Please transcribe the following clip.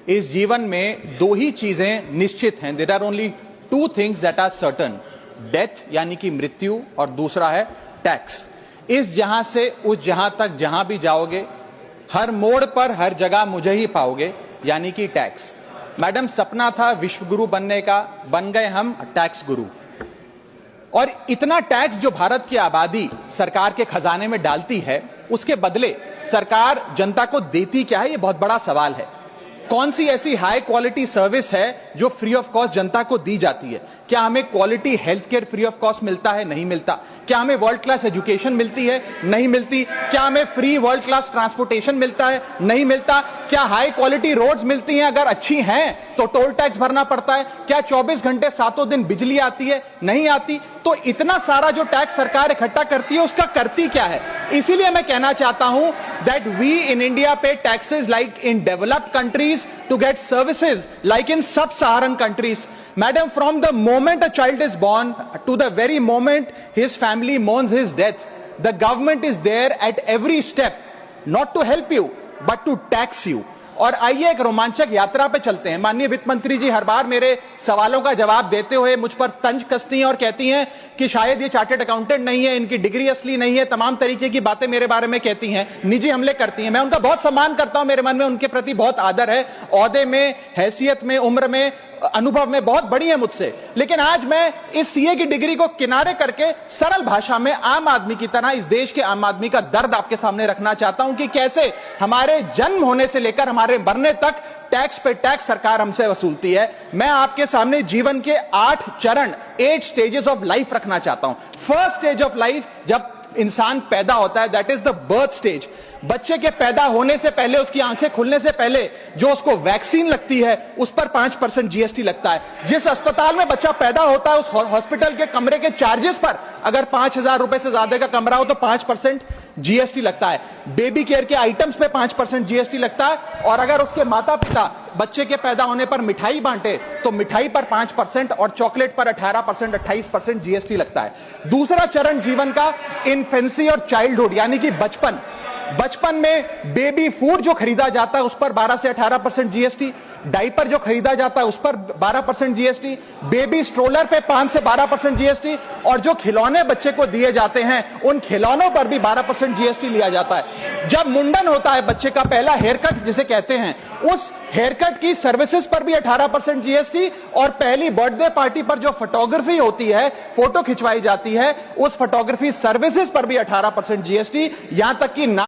इस जीवन में दो ही चीजें निश्चित हैं। There are only two things that are certain, death यानी कि मृत्यु, और दूसरा है टैक्स। इस जहां से उस जहां तक जहां भी जाओगे, हर मोड़ पर हर जगह मुझे ही पाओगे, यानी कि टैक्स। मैडम, सपना था विश्व गुरु बनने का, बन गए हम टैक्स गुरु। और इतना टैक्स जो भारत की आबादी सरकार के खजाने में डालती है, उसके बदले सरकार जनता को देती क्या है, यह बहुत बड़ा सवाल है। कौन सी ऐसी हाई क्वालिटी सर्विस है जो फ्री ऑफ कॉस्ट जनता को दी जाती है? क्या हमें quality health care free of cost मिलता है? नहीं मिलता। क्या हमें वर्ल्ड क्लास एजुकेशन मिलती है? नहीं मिलती। क्या हमें फ्री वर्ल्ड क्लास ट्रांसपोर्टेशन मिलता है? नहीं मिलता। क्या हाई क्वालिटी रोड्स मिलती हैं? अगर अच्छी हैं तो टोल टैक्स भरना पड़ता है। क्या 24 घंटे 7 दिन बिजली आती है? नहीं आती। तो इतना सारा जो टैक्स सरकार इकट्ठा करती है, उसका करती क्या है? इसीलिए मैं कहना चाहता हूं दैट वी इन इंडिया पे taxes like in developed countries to get services like in sub-Saharan countries. Madam, from the moment a child is born to the very moment his family mourns his death, the government is there at every step, not to help you but to tax you. और आइए एक रोमांचक यात्रा पे चलते हैं। माननीय वित्त मंत्री जी हर बार मेरे सवालों का जवाब देते हुए मुझ पर तंज कसती हैं और कहती हैं कि शायद ये चार्टर्ड अकाउंटेंट नहीं है, इनकी डिग्री असली नहीं है, तमाम तरीके की बातें मेरे बारे में कहती हैं, निजी हमले करती हैं। मैं उनका बहुत सम्मान करता हूं, मेरे मन में उनके प्रति बहुत आदर है, ओहदे में, हैसियत में, उम्र में, अनुभव में बहुत बड़ी है मुझसे। लेकिन आज मैं इस सीए की डिग्री को किनारे करके सरल भाषा में आम आदमी की तरह इस देश के आम आदमी का दर्द आपके सामने रखना चाहता हूं कि कैसे हमारे जन्म होने से लेकर हमारे मरने तक टैक्स पे टैक्स सरकार हमसे वसूलती है। मैं आपके सामने जीवन के 8 चरण, 8 स्टेजेस ऑफ लाइफ रखना चाहता हूं। फर्स्ट स्टेज ऑफ लाइफ, जब इंसान पैदा होता है, that is the birth stage. बच्चे के पैदा होने से पहले, उसकी आंखें खुलने से पहले जो उसको वैक्सीन लगती है, उस पर 5% जीएसटी लगता है। जिस अस्पताल में बच्चा पैदा होता है, उस हॉस्पिटल के कमरे के चार्जेस पर अगर 5,000 रुपए से ज्यादा का कमरा हो तो 5% जीएसटी लगता है। बेबी केयर के आइटम्स पे 5% जीएसटी लगता है। और अगर उसके माता पिता बच्चे के पैदा होने पर मिठाई बांटे तो मिठाई पर 5% और चॉकलेट पर 18%, 28% जीएसटी लगता है। दूसरा चरण जीवन का इन्फेंसी और चाइल्डहुड यानी कि बचपन। बचपन में बेबी फूड जो खरीदा जाता है उस पर 12 से 18% जीएसटी, डाइपर जो खरीदा जाता है उस पर 12% जीएसटी, बेबी स्ट्रोलर पे 5 से 12% जीएसटी, और जो खिलौने बच्चे को दिए जाते हैं उन खिलौनों पर भी 12% जीएसटी लिया जाता है। जब मुंडन होता है बच्चे का, पहला हेयर कट जिसे कहते हैं, उस हेयर कट की सर्विसेज पर भी 18% जीएसटी, और पहली बर्थडे पार्टी पर जो फोटोग्राफी होती है, फोटो खिंचवाई जाती है, उस फोटोग्राफी सर्विसेज पर भी 18% जीएसटी। यहां तक कि